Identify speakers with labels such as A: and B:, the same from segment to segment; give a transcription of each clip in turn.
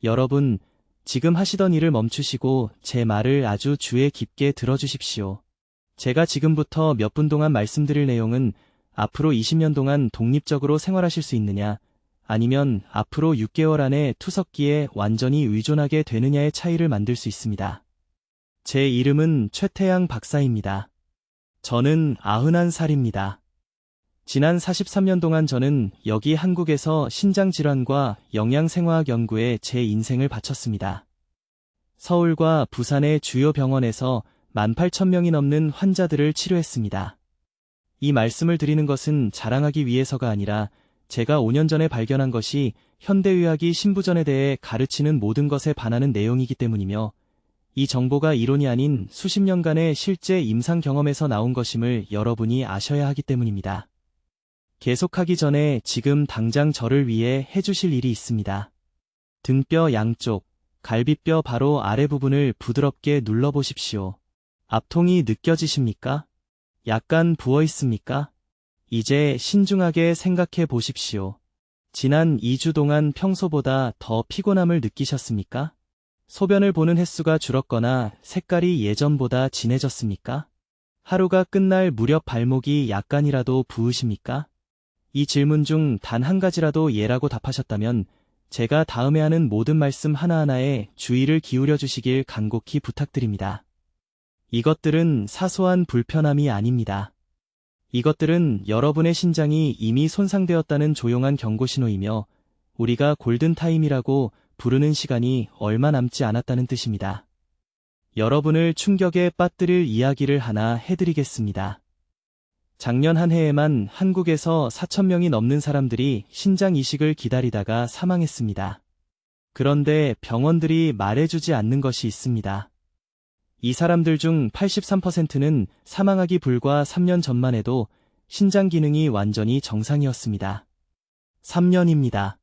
A: 여러분, 지금 하시던 일을 멈추시고 제 말을 아주 주의 깊게 들어주십시오. 제가 지금부터 몇 분 동안 말씀드릴 내용은 앞으로 20년 동안 독립적으로 생활하실 수 있느냐, 아니면 앞으로 6개월 안에 투석기에 완전히 의존하게 되느냐의 차이를 만들 수 있습니다. 제 이름은 최태양 박사입니다. 저는 91살입니다. 지난 43년 동안 저는 여기 한국에서 신장질환과 영양생화학 연구에 제 인생을 바쳤습니다. 서울과 부산의 주요 병원에서 18,000명이 넘는 환자들을 치료했습니다. 이 말씀을 드리는 것은 자랑하기 위해서가 아니라 제가 5년 전에 발견한 것이 현대의학이 신부전에 대해 가르치는 모든 것에 반하는 내용이기 때문이며, 이 정보가 이론이 아닌 수십 년간의 실제 임상 경험에서 나온 것임을 여러분이 아셔야 하기 때문입니다. 계속하기 전에 지금 당장 저를 위해 해주실 일이 있습니다. 등뼈 양쪽, 갈비뼈 바로 아래 부분을 부드럽게 눌러보십시오. 압통이 느껴지십니까? 약간 부어 있습니까? 이제 신중하게 생각해 보십시오. 지난 2주 동안 평소보다 더 피곤함을 느끼셨습니까? 소변을 보는 횟수가 줄었거나 색깔이 예전보다 진해졌습니까? 하루가 끝날 무렵 발목이 약간이라도 부으십니까? 이 질문 중 단 한 가지라도 예라고 답하셨다면 제가 다음에 하는 모든 말씀 하나하나에 주의를 기울여 주시길 간곡히 부탁드립니다. 이것들은 사소한 불편함이 아닙니다. 이것들은 여러분의 신장이 이미 손상되었다는 조용한 경고 신호이며, 우리가 골든타임이라고 부르는 시간이 얼마 남지 않았다는 뜻입니다. 여러분을 충격에 빠뜨릴 이야기를 하나 해드리겠습니다. 작년 한 해에만 한국에서 4,000명이 넘는 사람들이 신장 이식을 기다리다가 사망했습니다. 그런데 병원들이 말해주지 않는 것이 있습니다. 이 사람들 중 83%는 사망하기 불과 3년 전만 해도 신장 기능이 완전히 정상이었습니다. 3년입니다.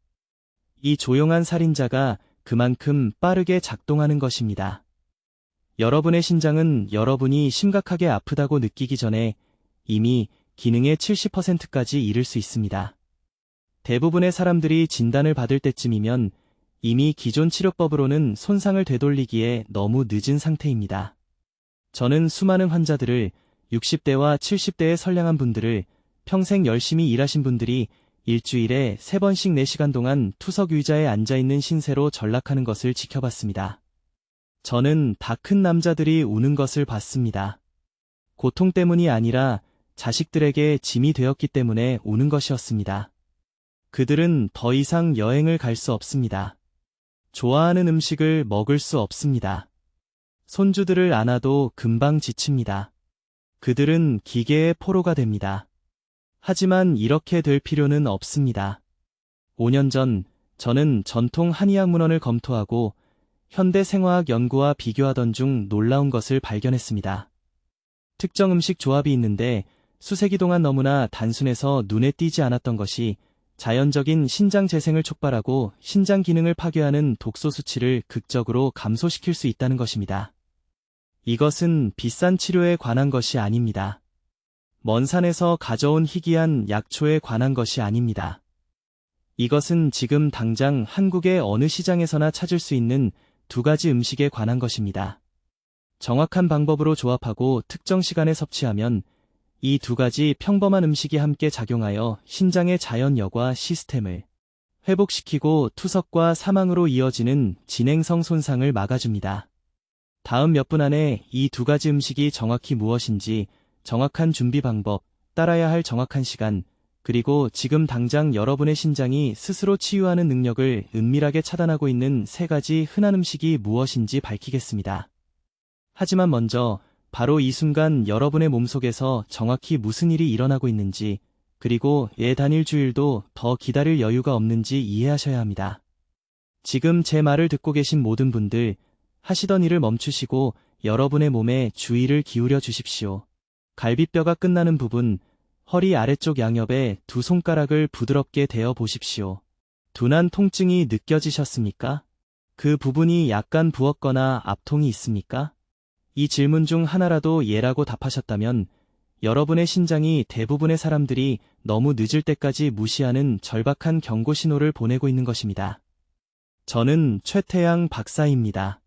A: 이 조용한 살인자가 그만큼 빠르게 작동하는 것입니다. 여러분의 신장은 여러분이 심각하게 아프다고 느끼기 전에 이미 기능의 70%까지 이를 수 있습니다. 대부분의 사람들이 진단을 받을 때쯤이면 이미 기존 치료법으로는 손상을 되돌리기에 너무 늦은 상태입니다. 저는 수많은 환자들을, 60대와 70대의 선량한 분들을, 평생 열심히 일하신 분들이 일주일에 3번씩 4시간 동안 투석 의자에 앉아있는 신세로 전락하는 것을 지켜봤습니다. 저는 다 큰 남자들이 우는 것을 봤습니다. 고통 때문이 아니라 자식들에게 짐이 되었기 때문에 우는 것이었습니다. 그들은 더 이상 여행을 갈 수 없습니다. 좋아하는 음식을 먹을 수 없습니다. 손주들을 안아도 금방 지칩니다. 그들은 기계의 포로가 됩니다. 하지만 이렇게 될 필요는 없습니다. 5년 전 저는 전통 한의학 문헌을 검토하고 현대 생화학 연구와 비교하던 중 놀라운 것을 발견했습니다. 특정 음식 조합이 있는데 수세기 동안 너무나 단순해서 눈에 띄지 않았던 것이 자연적인 신장 재생을 촉발하고 신장 기능을 파괴하는 독소 수치를 극적으로 감소시킬 수 있다는 것입니다. 이것은 비싼 치료에 관한 것이 아닙니다. 먼 산에서 가져온 희귀한 약초에 관한 것이 아닙니다. 이것은 지금 당장 한국의 어느 시장에서나 찾을 수 있는 2가지 음식에 관한 것입니다. 정확한 방법으로 조합하고 특정 시간에 섭취하면 이 2가지 평범한 음식이 함께 작용하여 신장의 자연 여과 시스템을 회복시키고 투석과 사망으로 이어지는 진행성 손상을 막아줍니다. 다음 몇 분 안에 이 2가지 음식이 정확히 무엇인지, 정확한 준비 방법, 따라야 할 정확한 시간, 그리고 지금 당장 여러분의 신장이 스스로 치유하는 능력을 은밀하게 차단하고 있는 3가지 흔한 음식이 무엇인지 밝히겠습니다. 하지만 먼저 바로 이 순간 여러분의 몸속에서 정확히 무슨 일이 일어나고 있는지, 그리고 단일 주일도 더 기다릴 여유가 없는지 이해하셔야 합니다. 지금 제 말을 듣고 계신 모든 분들, 하시던 일을 멈추시고 여러분의 몸에 주의를 기울여 주십시오. 갈비뼈가 끝나는 부분, 허리 아래쪽 양옆에 2 손가락을 부드럽게 대어 보십시오. 둔한 통증이 느껴지셨습니까? 그 부분이 약간 부었거나 압통이 있습니까? 이 질문 중 하나라도 예라고 답하셨다면 여러분의 신장이 대부분의 사람들이 너무 늦을 때까지 무시하는 절박한 경고 신호를 보내고 있는 것입니다. 저는 최태양 박사입니다.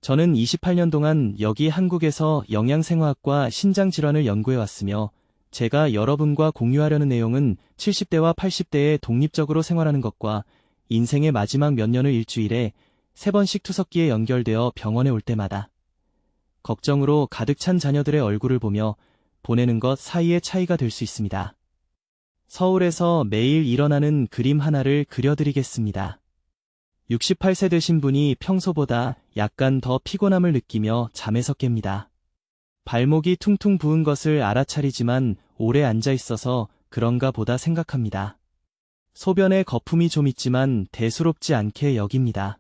A: 저는 28년 동안 여기 한국에서 영양생화학과 신장질환을 연구해왔으며 제가 여러분과 공유하려는 내용은 70대와 80대에 독립적으로 생활하는 것과 인생의 마지막 몇 년을 일주일에 3번씩 투석기에 연결되어 병원에 올 때마다 걱정으로 가득 찬 자녀들의 얼굴을 보며 보내는 것 사이의 차이가 될 수 있습니다. 서울에서 매일 일어나는 그림 하나를 그려드리겠습니다. 68세 되신 분이 평소보다 약간 더 피곤함을 느끼며 잠에서 깹니다. 발목이 퉁퉁 부은 것을 알아차리지만 오래 앉아 있어서 그런가 보다 생각합니다. 소변에 거품이 좀 있지만 대수롭지 않게 여깁니다.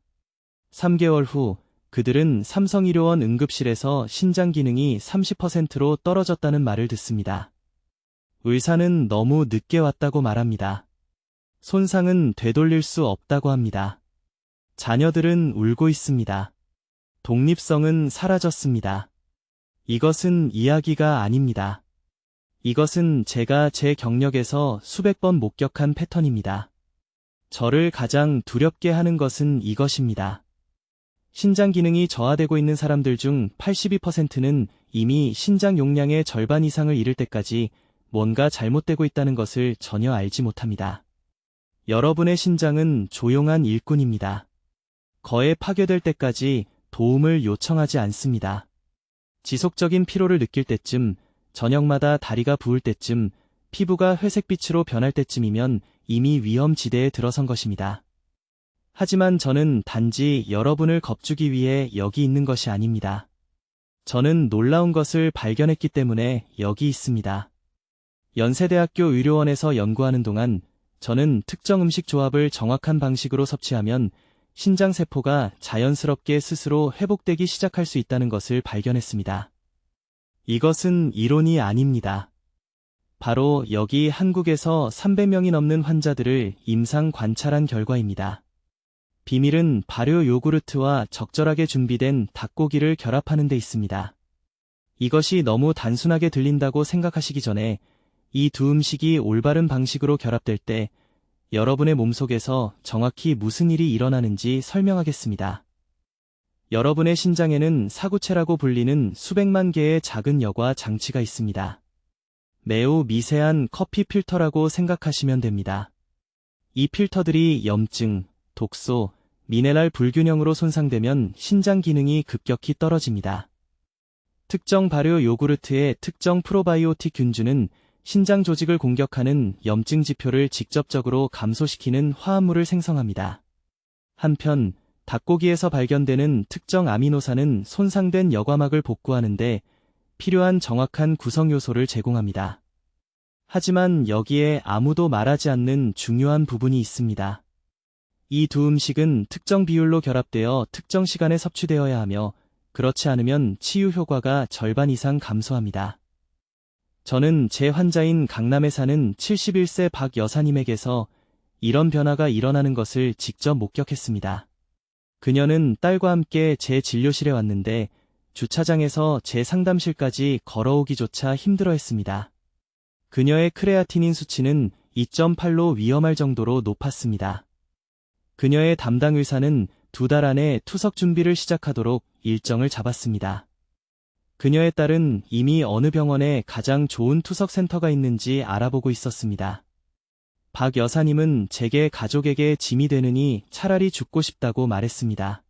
A: 3개월 후 그들은 삼성의료원 응급실에서 신장 기능이 30%로 떨어졌다는 말을 듣습니다. 의사는 너무 늦게 왔다고 말합니다. 손상은 되돌릴 수 없다고 합니다. 자녀들은 울고 있습니다. 독립성은 사라졌습니다. 이것은 이야기가 아닙니다. 이것은 제가 제 경력에서 수백 번 목격한 패턴입니다. 저를 가장 두렵게 하는 것은 이것입니다. 신장 기능이 저하되고 있는 사람들 중 82%는 이미 신장 용량의 절반 이상을 잃을 때까지 뭔가 잘못되고 있다는 것을 전혀 알지 못합니다. 여러분의 신장은 조용한 일꾼입니다. 거에 파괴될 때까지 도움을 요청하지 않습니다. 지속적인 피로를 느낄 때쯤, 저녁마다 다리가 부을 때쯤, 피부가 회색빛으로 변할 때쯤이면 이미 위험지대에 들어선 것입니다. 하지만 저는 단지 여러분을 겁주기 위해 여기 있는 것이 아닙니다. 저는 놀라운 것을 발견했기 때문에 여기 있습니다. 연세대학교 의료원에서 연구하는 동안 저는 특정 음식 조합을 정확한 방식으로 섭취하면 신장세포가 자연스럽게 스스로 회복되기 시작할 수 있다는 것을 발견했습니다. 이것은 이론이 아닙니다. 바로 여기 한국에서 300명이 넘는 환자들을 임상 관찰한 결과입니다. 비밀은 발효 요구르트와 적절하게 준비된 닭고기를 결합하는 데 있습니다. 이것이 너무 단순하게 들린다고 생각하시기 전에 이 두 음식이 올바른 방식으로 결합될 때 여러분의 몸속에서 정확히 무슨 일이 일어나는지 설명하겠습니다. 여러분의 신장에는 사구체라고 불리는 수백만 개의 작은 여과 장치가 있습니다. 매우 미세한 커피 필터라고 생각하시면 됩니다. 이 필터들이 염증, 독소, 미네랄 불균형으로 손상되면 신장 기능이 급격히 떨어집니다. 특정 발효 요구르트의 특정 프로바이오틱 균주는 신장 조직을 공격하는 염증 지표를 직접적으로 감소시키는 화합물을 생성합니다. 한편 닭고기에서 발견되는 특정 아미노산은 손상된 여과막을 복구하는데 필요한 정확한 구성 요소를 제공합니다. 하지만 여기에 아무도 말하지 않는 중요한 부분이 있습니다. 이 두 음식은 특정 비율로 결합되어 특정 시간에 섭취되어야 하며 그렇지 않으면 치유 효과가 절반 이상 감소합니다. 저는 제 환자인 강남에 사는 71세 박 여사님에게서 이런 변화가 일어나는 것을 직접 목격했습니다. 그녀는 딸과 함께 제 진료실에 왔는데 주차장에서 제 상담실까지 걸어오기조차 힘들어했습니다. 그녀의 크레아티닌 수치는 2.8로 위험할 정도로 높았습니다. 그녀의 담당 의사는 2달 안에 투석 준비를 시작하도록 일정을 잡았습니다. 그녀의 딸은 이미 어느 병원에 가장 좋은 투석 센터가 있는지 알아보고 있었습니다. 박 여사님은 제게 가족에게 짐이 되느니 차라리 죽고 싶다고 말했습니다.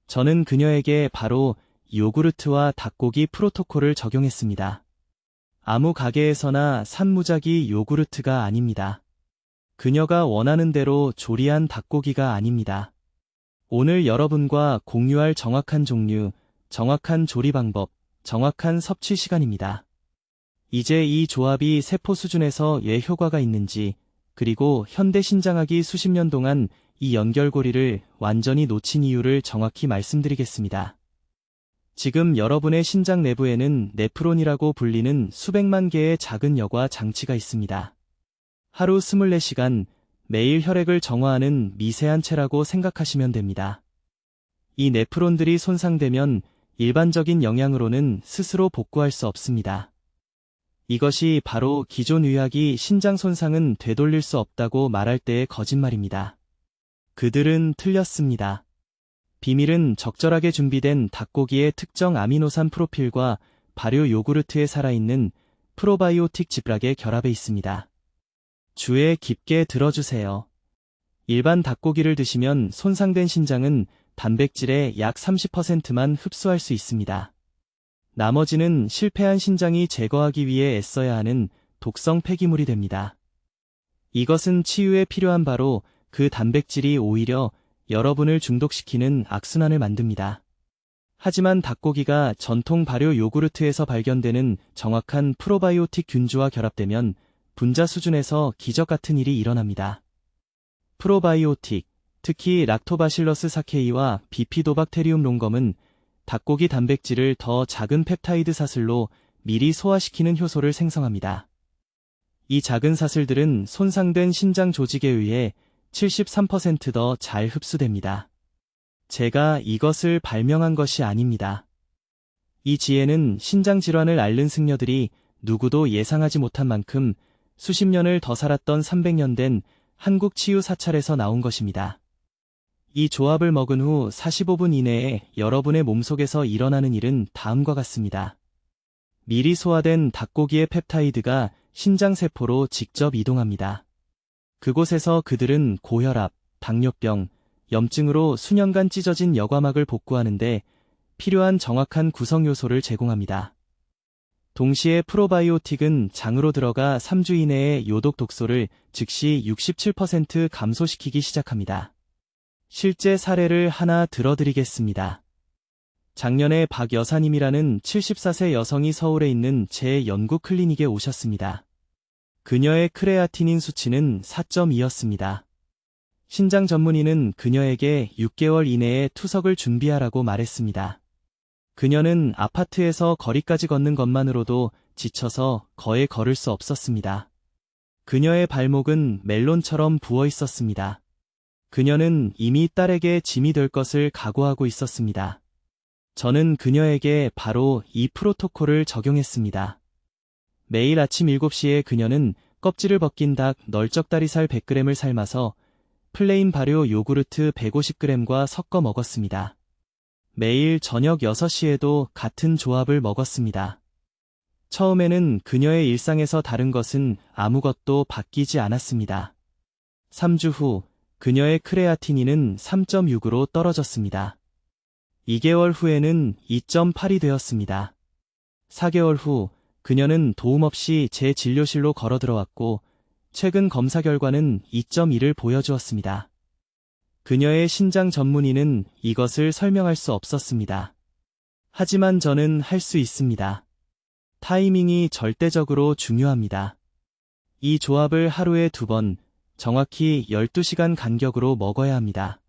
A: 저는 그녀에게 바로 요구르트와 닭고기 프로토콜을 적용했습니다. 아무 가게에서나 산 무작위 요구르트가 아닙니다. 그녀가 원하는 대로 조리한 닭고기가 아닙니다. 오늘 여러분과 공유할 정확한 종류, 정확한 조리 방법, 정확한 섭취 시간입니다. 이제 이 조합이 세포 수준에서 왜 효과가 있는지, 그리고 현대 신장학이 수십 년 동안 이 연결고리를 완전히 놓친 이유를 정확히 말씀드리겠습니다. 지금 여러분의 신장 내부에는 네프론이라고 불리는 수백만 개의 작은 여과 장치가 있습니다. 하루 24시간 매일 혈액을 정화하는 미세한 체라고 생각하시면 됩니다. 이 네프론들이 손상되면 일반적인 영양으로는 스스로 복구할 수 없습니다. 이것이 바로 기존 의학이 신장 손상은 되돌릴 수 없다고 말할 때의 거짓말입니다. 그들은 틀렸습니다. 비밀은 적절하게 준비된 닭고기의 특정 아미노산 프로필과 발효 요구르트에 살아있는 프로바이오틱 지브락의 결합에 있습니다. 주에 깊게 들어주세요. 일반 닭고기를 드시면 손상된 신장은 단백질의 약 30%만 흡수할 수 있습니다. 나머지는 실패한 신장이 제거하기 위해 애써야 하는 독성 폐기물이 됩니다. 이것은 치유에 필요한 바로 그 단백질이 오히려 여러분을 중독시키는 악순환을 만듭니다. 하지만 닭고기가 전통 발효 요구르트에서 발견되는 정확한 프로바이오틱 균주와 결합되면 분자 수준에서 기적 같은 일이 일어납니다. 프로바이오틱, 특히 락토바실러스 사케이와 비피도박테리움 롱검은 닭고기 단백질을 더 작은 펩타이드 사슬로 미리 소화시키는 효소를 생성합니다. 이 작은 사슬들은 손상된 신장 조직에 의해 73% 더 잘 흡수됩니다. 제가 이것을 발명한 것이 아닙니다. 이 지혜는 신장 질환을 앓는 승려들이 누구도 예상하지 못한 만큼 수십 년을 더 살았던 300년 된 한국 치유 사찰에서 나온 것입니다. 이 조합을 먹은 후 45분 이내에 여러분의 몸속에서 일어나는 일은 다음과 같습니다. 미리 소화된 닭고기의 펩타이드가 신장세포로 직접 이동합니다. 그곳에서 그들은 고혈압, 당뇨병, 염증으로 수년간 찢어진 여과막을 복구하는데 필요한 정확한 구성 요소를 제공합니다. 동시에 프로바이오틱은 장으로 들어가 3주 이내에 요독 독소를 즉시 67% 감소시키기 시작합니다. 실제 사례를 하나 들어드리겠습니다. 작년에 박 여사님이라는 74세 여성이 서울에 있는 제 연구 클리닉에 오셨습니다. 그녀의 크레아티닌 수치는 4.2였습니다. 신장 전문의는 그녀에게 6개월 이내에 투석을 준비하라고 말했습니다. 그녀는 아파트에서 거리까지 걷는 것만으로도 지쳐서 거의 걸을 수 없었습니다. 그녀의 발목은 멜론처럼 부어 있었습니다. 그녀는 이미 딸에게 짐이 될 것을 각오하고 있었습니다. 저는 그녀에게 바로 이 프로토콜을 적용했습니다. 매일 아침 7시에 그녀는 껍질을 벗긴 닭 널쩍다리살 100g을 삶아서 플레인 발효 요구르트 150g과 섞어 먹었습니다. 매일 저녁 6시에도 같은 조합을 먹었습니다. 처음에는 그녀의 일상에서 다른 것은 아무것도 바뀌지 않았습니다. 3주 후 그녀의 크레아티닌은 3.6으로 떨어졌습니다. 2개월 후에는 2.8이 되었습니다. 4개월 후 그녀는 도움 없이 제 진료실로 걸어 들어왔고 최근 검사 결과는 2.2를 보여주었습니다. 그녀의 신장 전문의는 이것을 설명할 수 없었습니다. 하지만 저는 할 수 있습니다. 타이밍이 절대적으로 중요합니다. 이 조합을 하루에 2번, 정확히 12시간 간격으로 먹어야 합니다.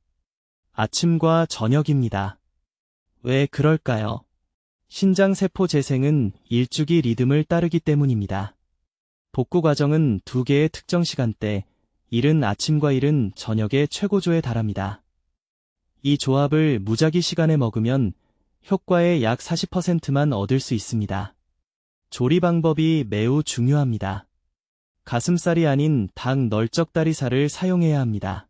A: 아침과 저녁입니다. 왜 그럴까요? 신장세포 재생은 일주기 리듬을 따르기 때문입니다. 복구 과정은 2개의 특정 시간대, 이른 아침과 이른 저녁의 최고조에 달합니다. 이 조합을 무작위 시간에 먹으면 효과의 약 40%만 얻을 수 있습니다. 조리 방법이 매우 중요합니다. 가슴살이 아닌 닭 널쩍다리살을 사용해야 합니다.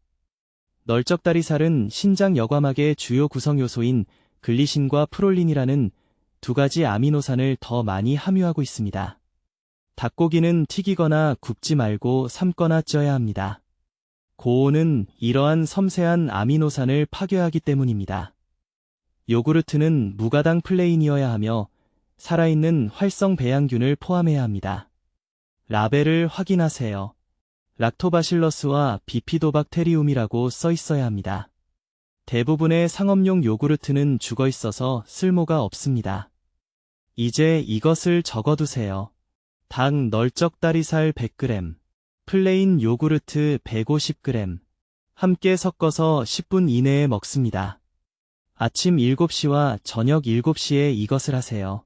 A: 널쩍다리살은 신장 여과막의 주요 구성 요소인 글리신과 프롤린이라는 2가지 아미노산을 더 많이 함유하고 있습니다. 닭고기는 튀기거나 굽지 말고 삶거나 쪄야 합니다. 고온은 이러한 섬세한 아미노산을 파괴하기 때문입니다. 요구르트는 무가당 플레인이어야 하며 살아있는 활성 배양균을 포함해야 합니다. 라벨을 확인하세요. 락토바실러스와 비피도박테리움이라고 써 있어야 합니다. 대부분의 상업용 요구르트는 죽어 있어서 쓸모가 없습니다. 이제 이것을 적어두세요. 닭 널쩍다리살 100g, 플레인 요구르트 150g, 함께 섞어서 10분 이내에 먹습니다. 아침 7시와 저녁 7시에 이것을 하세요.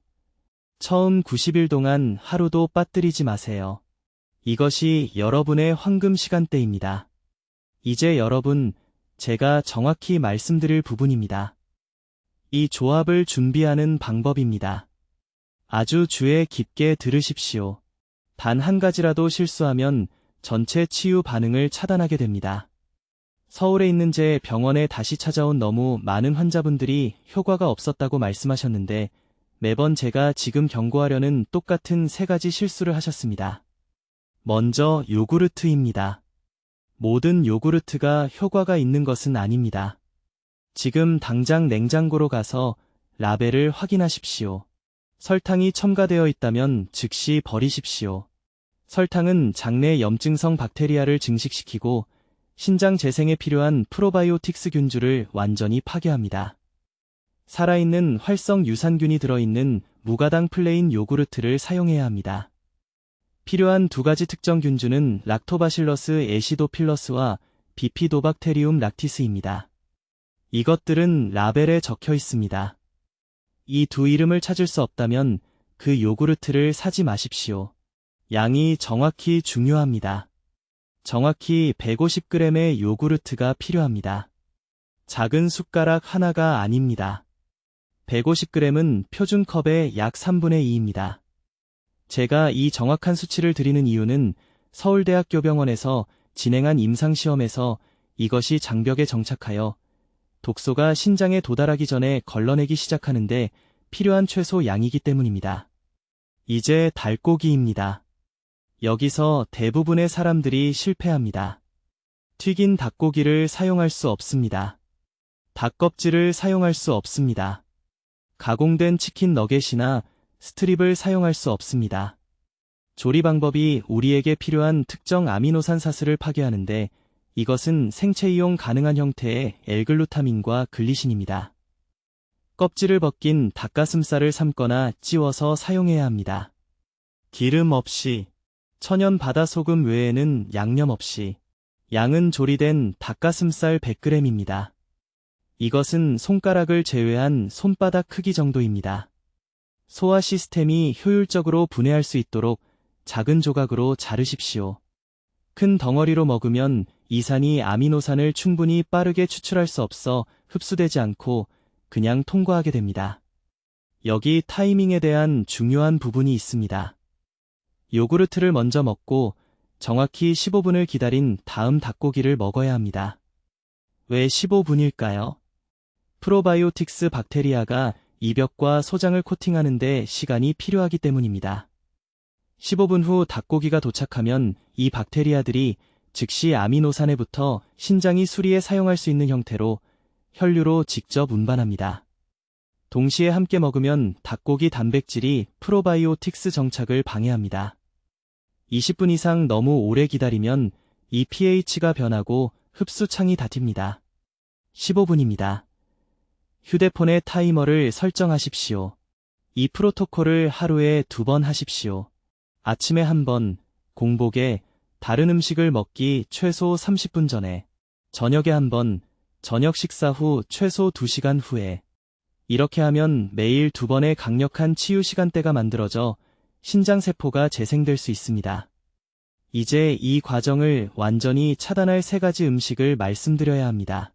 A: 처음 90일 동안 하루도 빠뜨리지 마세요. 이것이 여러분의 황금 시간대입니다. 이제 여러분, 제가 정확히 말씀드릴 부분입니다. 이 조합을 준비하는 방법입니다. 아주 주의 깊게 들으십시오. 단 한 가지라도 실수하면 전체 치유 반응을 차단하게 됩니다. 서울에 있는 제 병원에 다시 찾아온 너무 많은 환자분들이 효과가 없었다고 말씀하셨는데 매번 제가 지금 경고하려는 똑같은 세 가지 실수를 하셨습니다. 먼저 요구르트입니다. 모든 요구르트가 효과가 있는 것은 아닙니다. 지금 당장 냉장고로 가서 라벨을 확인하십시오. 설탕이 첨가되어 있다면 즉시 버리십시오. 설탕은 장내 염증성 박테리아를 증식시키고 신장 재생에 필요한 프로바이오틱스 균주를 완전히 파괴합니다. 살아있는 활성 유산균이 들어있는 무가당 플레인 요구르트를 사용해야 합니다. 필요한 두 가지 특정 균주는 락토바실러스 애시도필러스와 비피도박테리움 락티스입니다. 이것들은 라벨에 적혀 있습니다. 이 두 이름을 찾을 수 없다면 그 요구르트를 사지 마십시오. 양이 정확히 중요합니다. 정확히 150g의 요구르트가 필요합니다. 작은 숟가락 하나가 아닙니다. 150g은 표준컵의 약 3분의 2입니다. 제가 이 정확한 수치를 드리는 이유는 서울대학교병원에서 진행한 임상시험에서 이것이 장벽에 정착하여 독소가 신장에 도달하기 전에 걸러내기 시작하는데 필요한 최소 양이기 때문입니다. 이제 닭고기입니다. 여기서 대부분의 사람들이 실패합니다. 튀긴 닭고기를 사용할 수 없습니다. 닭껍질을 사용할 수 없습니다. 가공된 치킨 너겟이나 스트립을 사용할 수 없습니다. 조리 방법이 우리에게 필요한 특정 아미노산 사슬을 파괴하는데 이것은 생체 이용 가능한 형태의 L글루타민과 글리신입니다. 껍질을 벗긴 닭가슴살을 삶거나 찌워서 사용해야 합니다. 기름 없이, 천연 바다소금 외에는 양념 없이, 양은 조리된 닭가슴살 100g입니다. 이것은 손가락을 제외한 손바닥 크기 정도입니다. 소화 시스템이 효율적으로 분해할 수 있도록 작은 조각으로 자르십시오. 큰 덩어리로 먹으면 이산이 아미노산을 충분히 빠르게 추출할 수 없어 흡수되지 않고 그냥 통과하게 됩니다. 여기 타이밍에 대한 중요한 부분이 있습니다. 요구르트를 먼저 먹고 정확히 15분을 기다린 다음 닭고기를 먹어야 합니다. 왜 15분일까요? 프로바이오틱스 박테리아가 이벽과 소장을 코팅하는 데 시간이 필요하기 때문입니다. 15분 후 닭고기가 도착하면 이 박테리아들이 즉시 아미노산에 붙어 신장이 수리에 사용할 수 있는 형태로 혈류로 직접 운반합니다. 동시에 함께 먹으면 닭고기 단백질이 프로바이오틱스 정착을 방해합니다. 20분 이상 너무 오래 기다리면 이 pH가 변하고 흡수 창이 닫힙니다. 15분입니다. 휴대폰의 타이머를 설정하십시오. 이 프로토콜을 하루에 2번 하십시오. 아침에 1번, 공복에 다른 음식을 먹기 최소 30분 전에, 저녁에 1번, 저녁 식사 후 최소 2시간 후에. 이렇게 하면 매일 2번의 강력한 치유 시간대가 만들어져 신장세포가 재생될 수 있습니다. 이제 이 과정을 완전히 차단할 3가지 음식을 말씀드려야 합니다.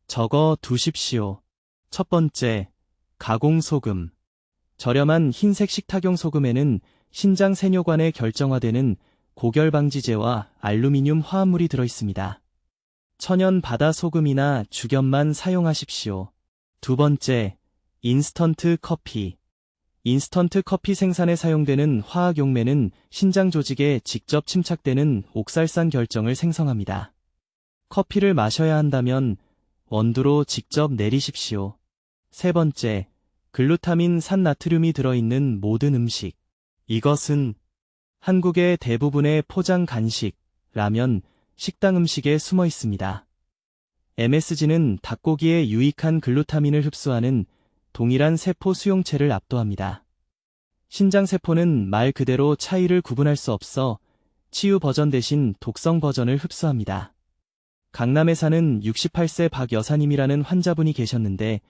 A: 적어 두십시오. 첫 번째, 가공소금. 저렴한 흰색 식탁용 소금에는 신장 세뇨관에 결정화되는 고결방지제와 알루미늄 화합물이 들어있습니다. 천연 바다 소금이나 죽염만 사용하십시오. 두 번째, 인스턴트 커피. 인스턴트 커피 생산에 사용되는 화학 용매는 신장 조직에 직접 침착되는 옥살산 결정을 생성합니다. 커피를 마셔야 한다면 원두로 직접 내리십시오. 세 번째, 글루타민 산나트륨이 들어있는 모든 음식. 이것은 한국의 대부분의 포장 간식, 라면, 식당 음식에 숨어 있습니다. MSG는 닭고기의 유익한 글루타민을 흡수하는 동일한 세포 수용체를 압도합니다. 신장세포는 말 그대로 차이를 구분할 수 없어 치유 버전 대신 독성 버전을 흡수합니다. 강남에 사는 68세 박 여사님이라는 환자분이 계셨는데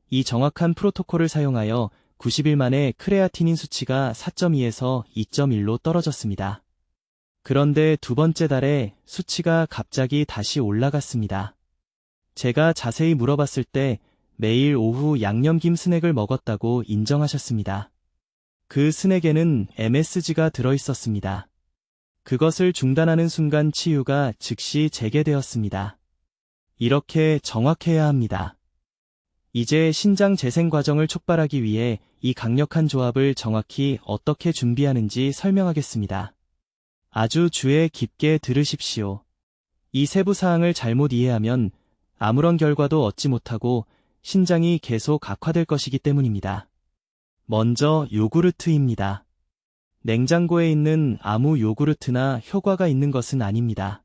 A: 이 정확한 프로토콜을 사용하여 90일 만에 크레아티닌 수치가 4.2에서 2.1로 떨어졌습니다. 그런데 두 번째 달에 수치가 갑자기 다시 올라갔습니다. 제가 자세히 물어봤을 때 매일 오후 양념김 스낵을 먹었다고 인정하셨습니다. 그 스낵에는 MSG가 들어있었습니다. 그것을 중단하는 순간 치유가 즉시 재개되었습니다. 이렇게 정확해야 합니다. 이제 신장 재생 과정을 촉발하기 위해 이 강력한 조합을 정확히 어떻게 준비하는지 설명하겠습니다. 아주 주의 깊게 들으십시오. 이 세부 사항을 잘못 이해하면 아무런 결과도 얻지 못하고 신장이 계속 악화될 것이기 때문입니다. 먼저 요구르트입니다. 냉장고에 있는 아무 요구르트나 효과가 있는 것은 아닙니다.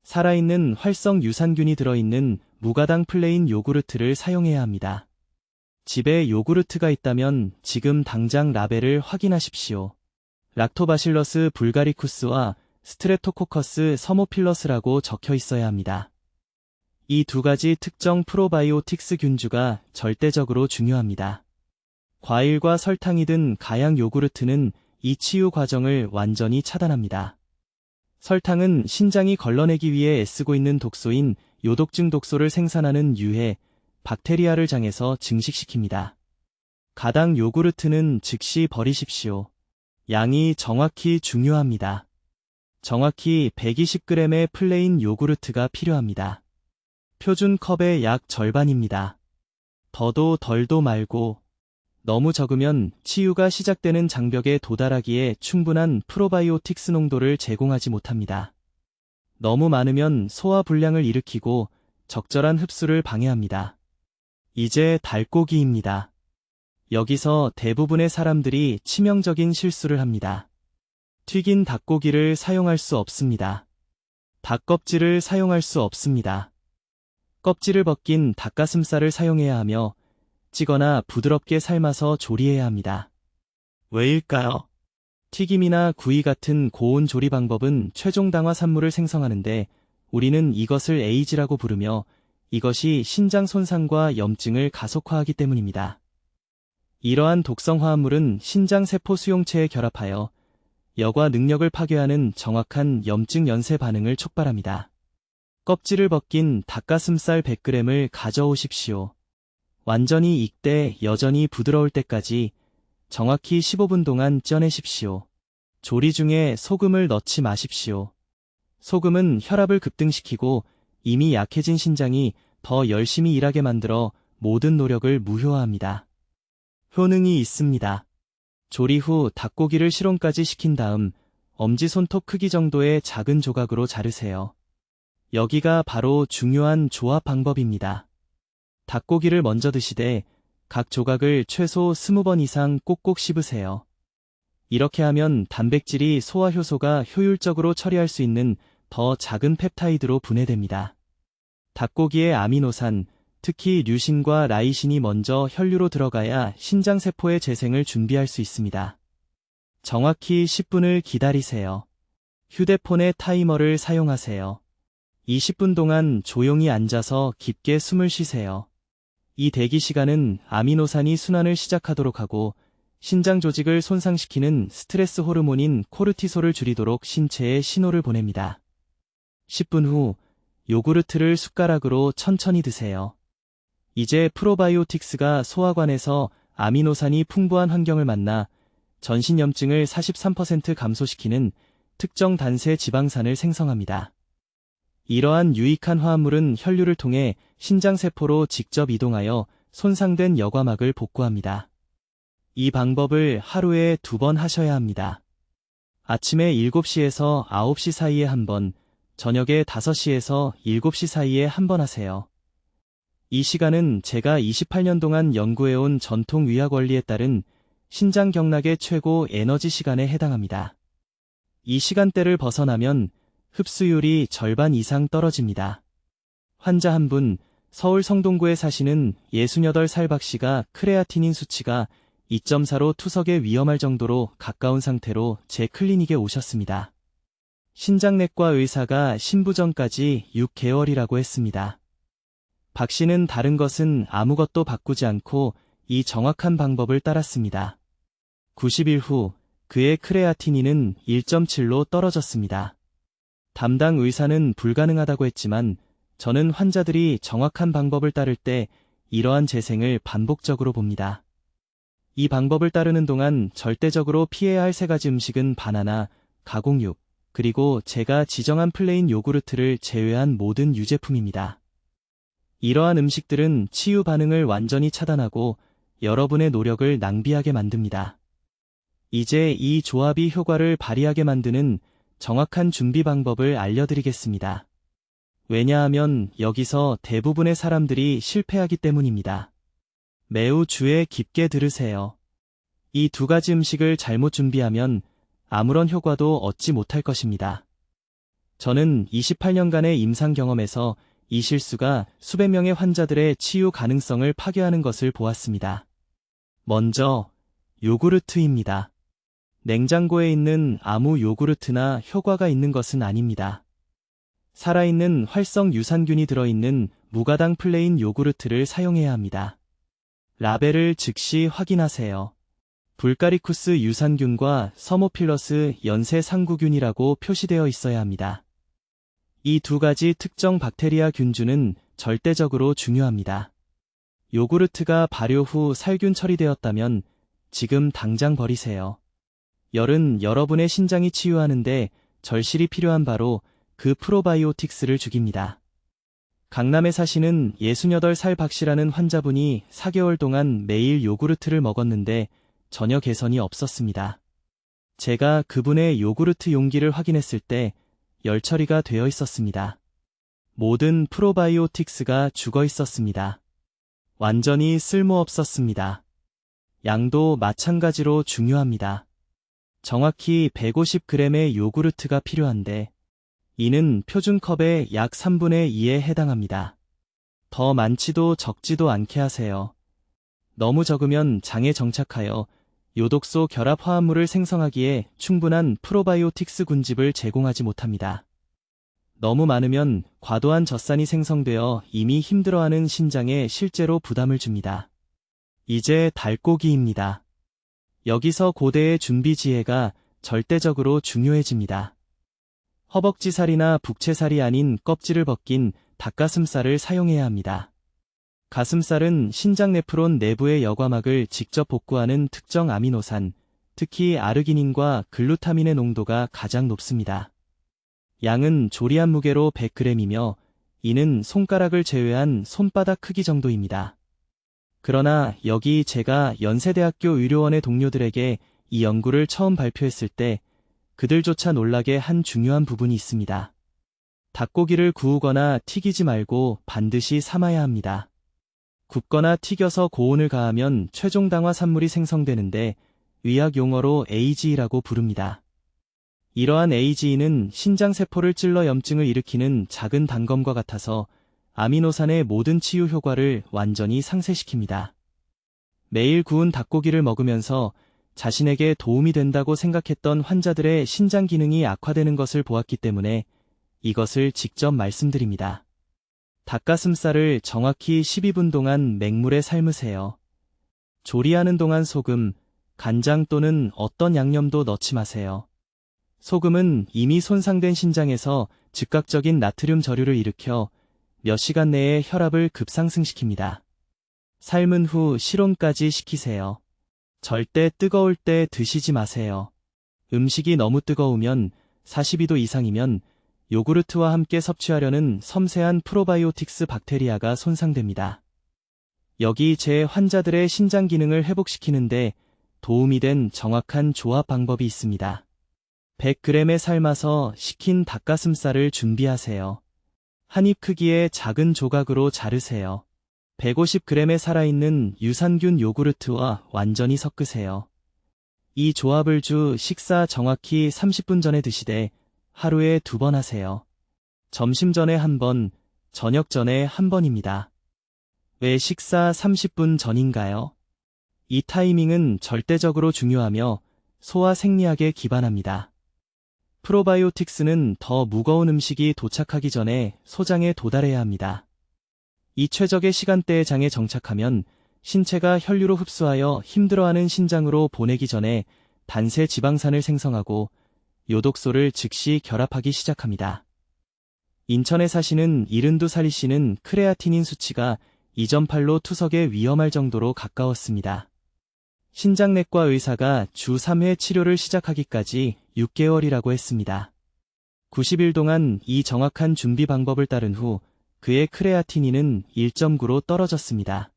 A: 살아있는 활성 유산균이 들어있는 무가당 플레인 요구르트를 사용해야 합니다. 집에 요구르트가 있다면 지금 당장 라벨을 확인하십시오. 락토바실러스 불가리쿠스와 스트레토코커스 서모필러스라고 적혀 있어야 합니다. 이 두 가지 특정 프로바이오틱스 균주가 절대적으로 중요합니다. 과일과 설탕이 든 가양 요구르트는 이 치유 과정을 완전히 차단합니다. 설탕은 신장이 걸러내기 위해 애쓰고 있는 독소인 요독증 독소를 생산하는 유해, 박테리아를 장에서 증식시킵니다. 가당 요구르트는 즉시 버리십시오. 양이 정확히 중요합니다. 정확히 120g의 플레인 요구르트가 필요합니다. 표준 컵의 약 절반입니다. 더도 덜도 말고, 너무 적으면 치유가 시작되는 장벽에 도달하기에 충분한 프로바이오틱스 농도를 제공하지 못합니다. 너무 많으면 소화 불량을 일으키고 적절한 흡수를 방해합니다. 이제 닭고기입니다. 여기서 대부분의 사람들이 치명적인 실수를 합니다. 튀긴 닭고기를 사용할 수 없습니다. 닭껍질을 사용할 수 없습니다. 껍질을 벗긴 닭가슴살을 사용해야 하며 찌거나 부드럽게 삶아서 조리해야 합니다. 왜일까요? 튀김이나 구이 같은 고온 조리 방법은 최종 당화 산물을 생성하는데 우리는 이것을 에이지라고 부르며 이것이 신장 손상과 염증을 가속화하기 때문입니다. 이러한 독성 화합물은 신장 세포 수용체에 결합하여 여과 능력을 파괴하는 정확한 염증 연쇄 반응을 촉발합니다. 껍질을 벗긴 닭가슴살 100g을 가져오십시오. 완전히 익되 여전히 부드러울 때까지 정확히 15분 동안 쪄내십시오. 조리 중에 소금을 넣지 마십시오. 소금은 혈압을 급등시키고 이미 약해진 신장이 더 열심히 일하게 만들어 모든 노력을 무효화합니다. 효능이 있습니다. 조리 후 닭고기를 실온까지 식힌 다음 엄지손톱 크기 정도의 작은 조각으로 자르세요. 여기가 바로 중요한 조합 방법입니다. 닭고기를 먼저 드시되 각 조각을 최소 20번 이상 꼭꼭 씹으세요. 이렇게 하면 단백질이 소화 효소가 효율적으로 처리할 수 있는 더 작은 펩타이드로 분해됩니다. 닭고기의 아미노산, 특히 류신과 라이신이 먼저 혈류로 들어가야 신장세포의 재생을 준비할 수 있습니다. 정확히 10분을 기다리세요. 휴대폰의 타이머를 사용하세요. 20분 동안 조용히 앉아서 깊게 숨을 쉬세요. 이 대기 시간은 아미노산이 순환을 시작하도록 하고 신장 조직을 손상시키는 스트레스 호르몬인 코르티솔을 줄이도록 신체에 신호를 보냅니다. 10분 후 요구르트를 숟가락으로 천천히 드세요. 이제 프로바이오틱스가 소화관에서 아미노산이 풍부한 환경을 만나 전신염증을 43% 감소시키는 특정 단세 지방산을 생성합니다. 이러한 유익한 화합물은 혈류를 통해 신장세포로 직접 이동하여 손상된 여과막을 복구합니다. 이 방법을 하루에 2번 하셔야 합니다. 아침에 7시에서 9시 사이에 한 번, 저녁에 5시에서 7시 사이에 한 번 하세요. 이 시간은 제가 28년 동안 연구해온 전통 의학 원리에 따른 신장 경락의 최고 에너지 시간에 해당합니다. 이 시간대를 벗어나면 흡수율이 절반 이상 떨어집니다. 환자 한 분, 서울 성동구에 사시는 68살 박씨가 크레아티닌 수치가 2.4로 투석에 위험할 정도로 가까운 상태로 제 클리닉에 오셨습니다. 신장내과 의사가 신부 전까지 6개월이라고 했습니다. 박 씨는 다른 것은 아무것도 바꾸지 않고 이 정확한 방법을 따랐습니다. 90일 후 그의 크레아티닌은 1.7로 떨어졌습니다. 담당 의사는 불가능하다고 했지만 저는 환자들이 정확한 방법을 따를 때 이러한 재생을 반복적으로 봅니다. 이 방법을 따르는 동안 절대적으로 피해야 할 3가지 음식은 바나나, 가공육, 그리고 제가 지정한 플레인 요구르트를 제외한 모든 유제품입니다. 이러한 음식들은 치유 반응을 완전히 차단하고 여러분의 노력을 낭비하게 만듭니다. 이제 이 조합이 효과를 발휘하게 만드는 정확한 준비 방법을 알려드리겠습니다. 왜냐하면 여기서 대부분의 사람들이 실패하기 때문입니다. 매우 주의 깊게 들으세요. 이 두 가지 음식을 잘못 준비하면 아무런 효과도 얻지 못할 것입니다. 저는 28년간의 임상 경험에서 이 실수가 수백 명의 환자들의 치유 가능성을 파괴하는 것을 보았습니다. 먼저, 요구르트입니다. 냉장고에 있는 아무 요구르트나 효과가 있는 것은 아닙니다. 살아있는 활성 유산균이 들어있는 무가당 플레인 요구르트를 사용해야 합니다. 라벨을 즉시 확인하세요. 불가리쿠스 유산균과 서모필러스 연쇄 상구균이라고 표시되어 있어야 합니다. 이 두 가지 특정 박테리아 균주는 절대적으로 중요합니다. 요구르트가 발효 후 살균 처리되었다면 지금 당장 버리세요. 열은 여러분의 신장이 치유하는데 절실히 필요한 바로 그 프로바이오틱스를 죽입니다. 강남에 사시는 68살 박씨라는 환자분이 4개월 동안 매일 요구르트를 먹었는데 전혀 개선이 없었습니다. 제가 그분의 요구르트 용기를 확인했을 때 열 처리가 되어 있었습니다. 모든 프로바이오틱스가 죽어 있었습니다. 완전히 쓸모없었습니다. 양도 마찬가지로 중요합니다. 정확히 150g의 요구르트가 필요한데 이는 표준컵의 약 3분의 2에 해당합니다. 더 많지도 적지도 않게 하세요. 너무 적으면 장에 정착하여 요독소 결합 화합물을 생성하기에 충분한 프로바이오틱스 군집을 제공하지 못합니다. 너무 많으면 과도한 젖산이 생성되어 이미 힘들어하는 신장에 실제로 부담을 줍니다. 이제 닭고기입니다. 여기서 고대의 준비 지혜가 절대적으로 중요해집니다. 허벅지살이나 북채살이 아닌 껍질을 벗긴 닭가슴살을 사용해야 합니다. 가슴살은 신장 네프론 내부의 여과막을 직접 복구하는 특정 아미노산, 특히 아르기닌과 글루타민의 농도가 가장 높습니다. 양은 조리한 무게로 100g이며 이는 손가락을 제외한 손바닥 크기 정도입니다. 그러나 여기 제가 연세대학교 의료원의 동료들에게 이 연구를 처음 발표했을 때 그들조차 놀라게 한 중요한 부분이 있습니다. 닭고기를 구우거나 튀기지 말고 반드시 삶아야 합니다. 굽거나 튀겨서 고온을 가하면 최종 당화 산물이 생성되는데 의학 용어로 AGE라고 부릅니다. 이러한 AGE는 신장세포를 찔러 염증을 일으키는 작은 단검과 같아서 아미노산의 모든 치유 효과를 완전히 상쇄시킵니다. 매일 구운 닭고기를 먹으면서 자신에게 도움이 된다고 생각했던 환자들의 신장 기능이 악화되는 것을 보았기 때문에 이것을 직접 말씀드립니다. 닭가슴살을 정확히 12분 동안 맹물에 삶으세요. 조리하는 동안 소금, 간장 또는 어떤 양념도 넣지 마세요. 소금은 이미 손상된 신장에서 즉각적인 나트륨 저류를 일으켜 몇 시간 내에 혈압을 급상승시킵니다. 삶은 후 실온까지 식히세요. 절대 뜨거울 때 드시지 마세요. 음식이 너무 뜨거우면 42도 이상이면 요구르트와 함께 섭취하려는 섬세한 프로바이오틱스 박테리아가 손상됩니다. 여기 제 환자들의 신장 기능을 회복시키는데 도움이 된 정확한 조합 방법이 있습니다. 100g에 삶아서 식힌 닭가슴살을 준비하세요. 한 입 크기의 작은 조각으로 자르세요. 150g의 살아있는 유산균 요구르트와 완전히 섞으세요. 이 조합을 주 식사 정확히 30분 전에 드시되 하루에 2번 하세요. 점심 전에 1번, 저녁 전에 1번입니다. 왜 식사 30분 전인가요? 이 타이밍은 절대적으로 중요하며 소화 생리학에 기반합니다. 프로바이오틱스는 더 무거운 음식이 도착하기 전에 소장에 도달해야 합니다. 이 최적의 시간대에 장에 정착하면 신체가 혈류로 흡수하여 힘들어하는 신장으로 보내기 전에 단세 지방산을 생성하고 요독소를 즉시 결합하기 시작합니다. 인천에 사시는 72살이 씨는 크레아티닌 수치가 2.8로 투석에 위험할 정도로 가까웠습니다. 신장내과 의사가 주 3회 치료를 시작하기까지 6개월이라고 했습니다. 90일 동안 이 정확한 준비 방법을 따른 후 그의 크레아티닌은 1.9로 떨어졌습니다.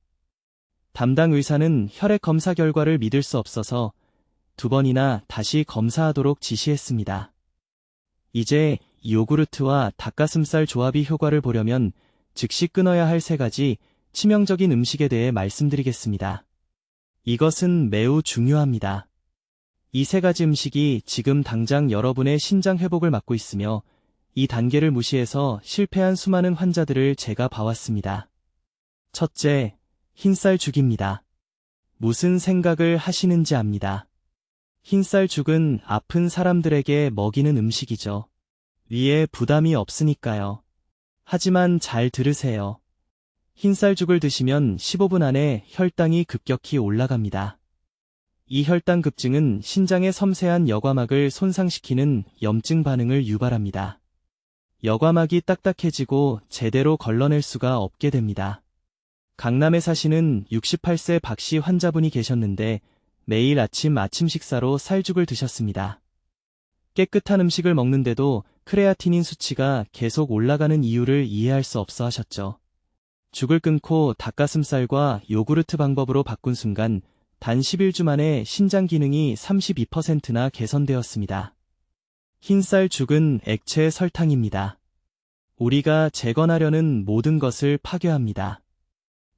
A: 담당 의사는 혈액 검사 결과를 믿을 수 없어서 2번이나 다시 검사하도록 지시했습니다. 이제 요구르트와 닭가슴살 조합이 효과를 보려면 즉시 끊어야 할 3가지 치명적인 음식에 대해 말씀드리겠습니다. 이것은 매우 중요합니다. 이 3가지 음식이 지금 당장 여러분의 신장 회복을 막고 있으며 이 단계를 무시해서 실패한 수많은 환자들을 제가 봐왔습니다. 첫째, 흰쌀죽입니다. 무슨 생각을 하시는지 압니다. 흰쌀죽은 아픈 사람들에게 먹이는 음식이죠. 위에 부담이 없으니까요. 하지만 잘 들으세요. 흰쌀죽을 드시면 15분 안에 혈당이 급격히 올라갑니다. 이 혈당 급증은 신장의 섬세한 여과막을 손상시키는 염증 반응을 유발합니다. 여과막이 딱딱해지고 제대로 걸러낼 수가 없게 됩니다. 강남에 사시는 68세 박씨 환자분이 계셨는데 매일 아침 식사로 쌀죽을 드셨습니다. 깨끗한 음식을 먹는데도 크레아티닌 수치가 계속 올라가는 이유를 이해할 수 없어 하셨죠. 죽을 끊고 닭가슴살과 요구르트 방법으로 바꾼 순간 단 11주 만에 신장 기능이 32%나 개선되었습니다. 흰쌀죽은 액체 설탕입니다. 우리가 재건하려는 모든 것을 파괴합니다.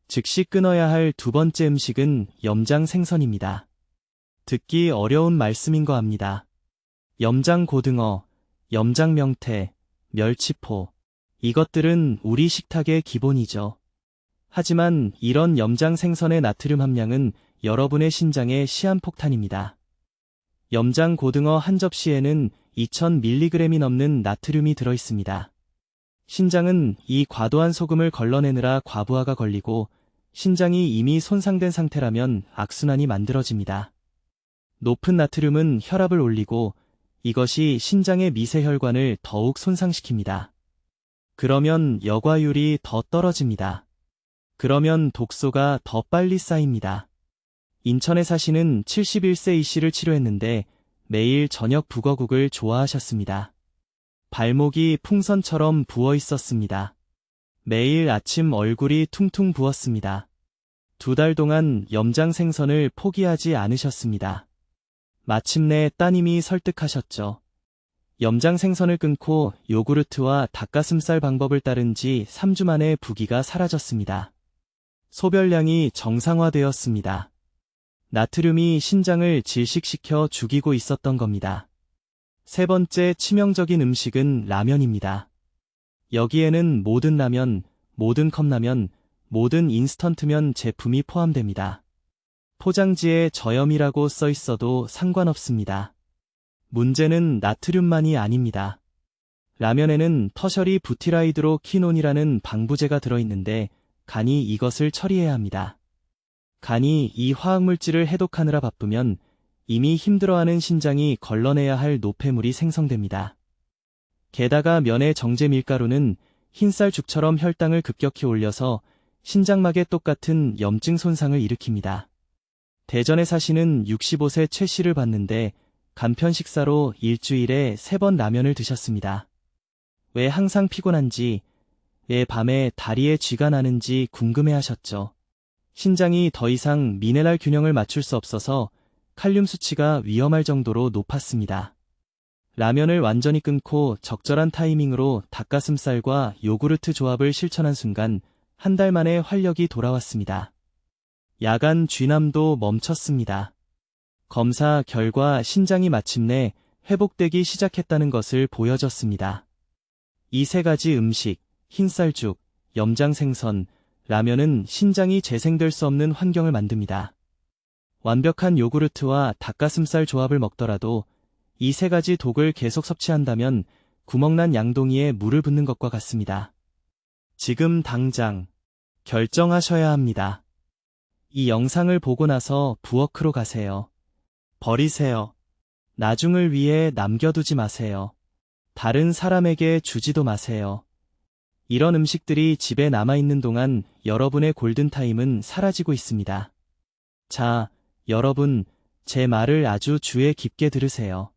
A: 즉시 끊어야 할 2번째 음식은 염장 생선입니다. 듣기 어려운 말씀인 거 압니다. 염장 고등어, 염장 명태, 멸치포, 이것들은 우리 식탁의 기본이죠. 하지만 이런 염장 생선의 나트륨 함량은 여러분의 신장의 시한폭탄입니다. 염장 고등어 한 접시에는 2000mg이 넘는 나트륨이 들어있습니다. 신장은 이 과도한 소금을 걸러내느라 과부하가 걸리고 신장이 이미 손상된 상태라면 악순환이 만들어집니다. 높은 나트륨은 혈압을 올리고 이것이 신장의 미세혈관을 더욱 손상시킵니다. 그러면 여과율이 더 떨어집니다. 그러면 독소가 더 빨리 쌓입니다. 인천에 사시는 71세 E씨를 치료했는데 매일 저녁 북어국을 좋아하셨습니다. 발목이 풍선처럼 부어 있었습니다. 매일 아침 얼굴이 퉁퉁 부었습니다. 2달 동안 염장 생선을 포기하지 않으셨습니다. 마침내 따님이 설득하셨죠. 염장 생선을 끊고 요구르트와 닭가슴살 방법을 따른 지 3주 만에 부기가 사라졌습니다. 소변량이 정상화되었습니다. 나트륨이 신장을 질식시켜 죽이고 있었던 겁니다. 3번째 치명적인 음식은 라면입니다. 여기에는 모든 라면, 모든 컵라면, 모든 인스턴트면 제품이 포함됩니다. 포장지에 저염이라고 써 있어도 상관없습니다. 문제는 나트륨만이 아닙니다. 라면에는 터셔리 부티라이드로키논이라는 방부제가 들어있는데 간이 이것을 처리해야 합니다. 간이 이 화학물질을 해독하느라 바쁘면 이미 힘들어하는 신장이 걸러내야 할 노폐물이 생성됩니다. 게다가 면의 정제 밀가루는 흰쌀죽처럼 혈당을 급격히 올려서 신장막에 똑같은 염증 손상을 일으킵니다. 대전에 사시는 65세 최 씨를 봤는데 간편 식사로 일주일에 3번 라면을 드셨습니다. 왜 항상 피곤한지, 왜 밤에 다리에 쥐가 나는지 궁금해하셨죠. 신장이 더 이상 미네랄 균형을 맞출 수 없어서 칼륨 수치가 위험할 정도로 높았습니다. 라면을 완전히 끊고 적절한 타이밍으로 닭가슴살과 요구르트 조합을 실천한 순간 1달 만에 활력이 돌아왔습니다. 야간 쥐남도 멈췄습니다. 검사 결과 신장이 마침내 회복되기 시작했다는 것을 보여줬습니다. 이 3가지 음식, 흰쌀죽, 염장생선, 라면은 신장이 재생될 수 없는 환경을 만듭니다. 완벽한 요구르트와 닭가슴살 조합을 먹더라도 이 3가지 독을 계속 섭취한다면 구멍난 양동이에 물을 붓는 것과 같습니다. 지금 당장 결정하셔야 합니다. 이 영상을 보고 나서 부엌으로 가세요. 버리세요. 나중을 위해 남겨두지 마세요. 다른 사람에게 주지도 마세요. 이런 음식들이 집에 남아있는 동안 여러분의 골든타임은 사라지고 있습니다. 자, 여러분, 제 말을 아주 주의 깊게 들으세요.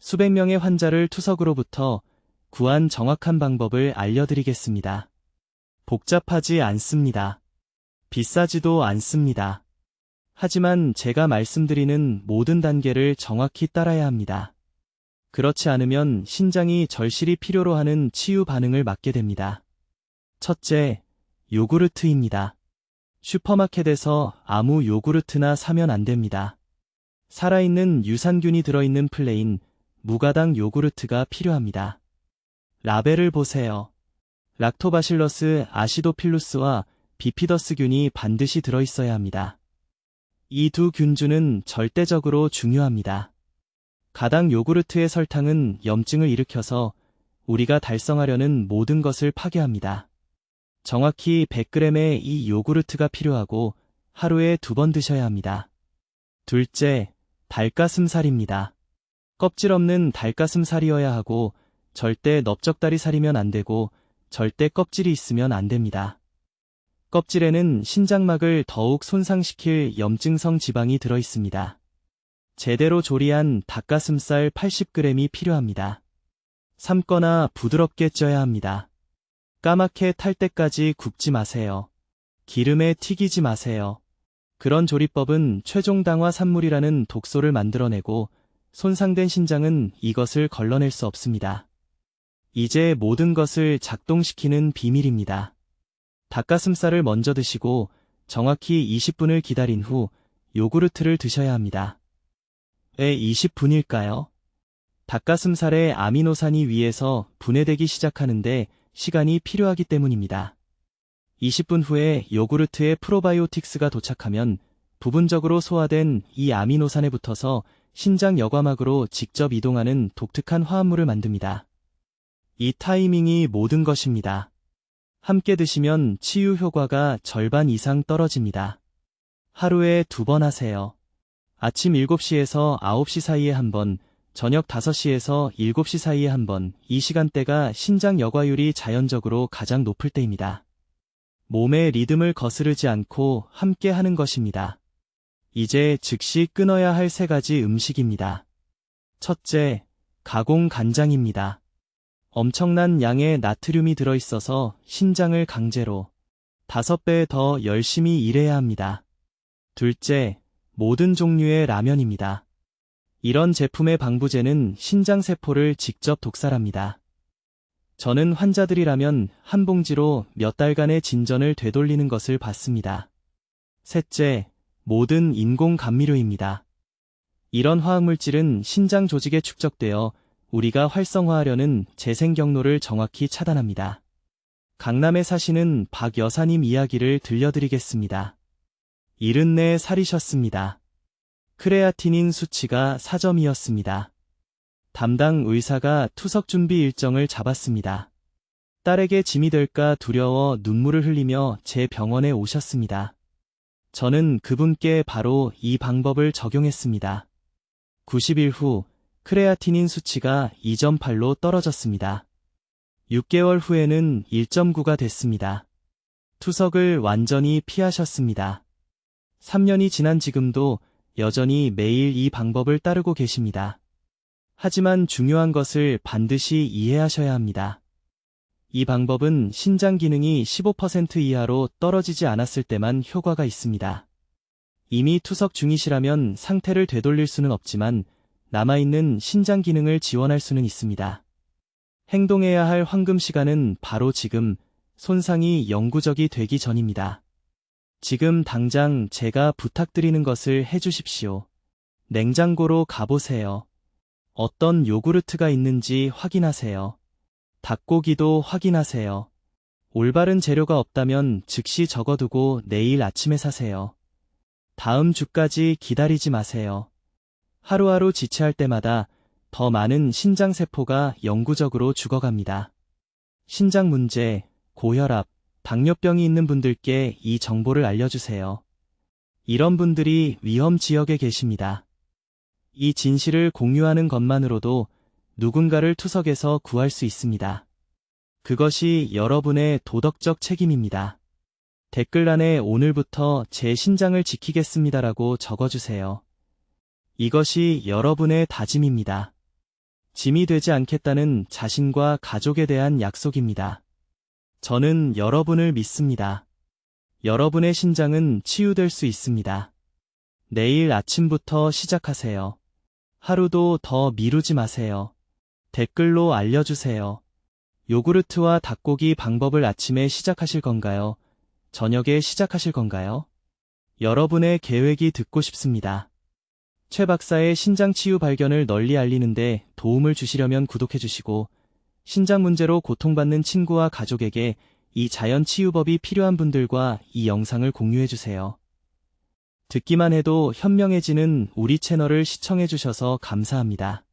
A: 수백 명의 환자를 투석으로부터 구한 정확한 방법을 알려드리겠습니다. 복잡하지 않습니다. 비싸지도 않습니다. 하지만 제가 말씀드리는 모든 단계를 정확히 따라야 합니다. 그렇지 않으면 신장이 절실히 필요로 하는 치유 반응을 맞게 됩니다. 첫째, 요구르트입니다. 슈퍼마켓에서 아무 요구르트나 사면 안 됩니다. 살아있는 유산균이 들어있는 플레인, 무가당 요구르트가 필요합니다. 라벨을 보세요. 락토바실러스 아시도필루스와 비피더스균이 반드시 들어있어야 합니다. 이 두 균주는 절대적으로 중요합니다. 가당 요구르트의 설탕은 염증을 일으켜서 우리가 달성하려는 모든 것을 파괴합니다. 정확히 100g의 이 요구르트가 필요하고 하루에 2번 드셔야 합니다. 둘째, 닭가슴살입니다. 껍질 없는 닭가슴살이어야 하고 절대 넓적다리살이면 안 되고 절대 껍질이 있으면 안 됩니다. 껍질에는 신장막을 더욱 손상시킬 염증성 지방이 들어있습니다. 제대로 조리한 닭가슴살 80g이 필요합니다. 삶거나 부드럽게 쪄야 합니다. 까맣게 탈 때까지 굽지 마세요. 기름에 튀기지 마세요. 그런 조리법은 최종당화 산물이라는 독소를 만들어내고 손상된 신장은 이것을 걸러낼 수 없습니다. 이제 모든 것을 작동시키는 비밀입니다. 닭가슴살을 먼저 드시고 정확히 20분을 기다린 후 요구르트를 드셔야 합니다. 왜 20분일까요? 닭가슴살의 아미노산이 위에서 분해되기 시작하는데 시간이 필요하기 때문입니다. 20분 후에 요구르트에 프로바이오틱스가 도착하면 부분적으로 소화된 이 아미노산에 붙어서 신장 여과막으로 직접 이동하는 독특한 화합물을 만듭니다. 이 타이밍이 모든 것입니다. 함께 드시면 치유 효과가 절반 이상 떨어집니다. 하루에 2번 하세요. 아침 7시에서 9시 사이에 한 번, 저녁 5시에서 7시 사이에 한 번, 이 시간대가 신장 여과율이 자연적으로 가장 높을 때입니다. 몸의 리듬을 거스르지 않고 함께 하는 것입니다. 이제 즉시 끊어야 할 3가지 음식입니다. 첫째, 가공 간장입니다. 엄청난 양의 나트륨이 들어있어서 신장을 강제로 5배 더 열심히 일해야 합니다. 둘째, 모든 종류의 라면입니다. 이런 제품의 방부제는 신장세포를 직접 독살합니다. 저는 환자들이라면 한 봉지로 몇 달간의 진전을 되돌리는 것을 봤습니다. 셋째, 모든 인공 감미료입니다. 이런 화학물질은 신장 조직에 축적되어 우리가 활성화하려는 재생 경로를 정확히 차단합니다. 강남에 사시는 박 여사님 이야기를 들려드리겠습니다. 74살이셨습니다. 크레아티닌 수치가 4점이었습니다. 담당 의사가 투석 준비 일정을 잡았습니다. 딸에게 짐이 될까 두려워 눈물을 흘리며 제 병원에 오셨습니다. 저는 그분께 바로 이 방법을 적용했습니다. 90일 후 크레아티닌 수치가 2.8로 떨어졌습니다. 6개월 후에는 1.9가 됐습니다. 투석을 완전히 피하셨습니다. 3년이 지난 지금도 여전히 매일 이 방법을 따르고 계십니다. 하지만 중요한 것을 반드시 이해하셔야 합니다. 이 방법은 신장 기능이 15% 이하로 떨어지지 않았을 때만 효과가 있습니다. 이미 투석 중이시라면 상태를 되돌릴 수는 없지만 남아있는 신장 기능을 지원할 수는 있습니다. 행동해야 할 황금 시간은 바로 지금, 손상이 영구적이 되기 전입니다. 지금 당장 제가 부탁드리는 것을 해주십시오. 냉장고로 가보세요. 어떤 요구르트가 있는지 확인하세요. 닭고기도 확인하세요. 올바른 재료가 없다면 즉시 적어두고 내일 아침에 사세요. 다음 주까지 기다리지 마세요. 하루하루 지체할 때마다 더 많은 신장세포가 영구적으로 죽어갑니다. 신장 문제, 고혈압, 당뇨병이 있는 분들께 이 정보를 알려주세요. 이런 분들이 위험 지역에 계십니다. 이 진실을 공유하는 것만으로도 누군가를 투석에서 구할 수 있습니다. 그것이 여러분의 도덕적 책임입니다. 댓글란에 오늘부터 제 신장을 지키겠습니다라고 적어주세요. 이것이 여러분의 다짐입니다. 짐이 되지 않겠다는 자신과 가족에 대한 약속입니다. 저는 여러분을 믿습니다. 여러분의 신장은 치유될 수 있습니다. 내일 아침부터 시작하세요. 하루도 더 미루지 마세요. 댓글로 알려주세요. 요구르트와 닭고기 방법을 아침에 시작하실 건가요? 저녁에 시작하실 건가요? 여러분의 계획이 듣고 싶습니다. 최 박사의 신장 치유 발견을 널리 알리는데 도움을 주시려면 구독해주시고, 신장 문제로 고통받는 친구와 가족에게 이 자연 치유법이 필요한 분들과 이 영상을 공유해주세요. 듣기만 해도 현명해지는 우리 채널을 시청해주셔서 감사합니다.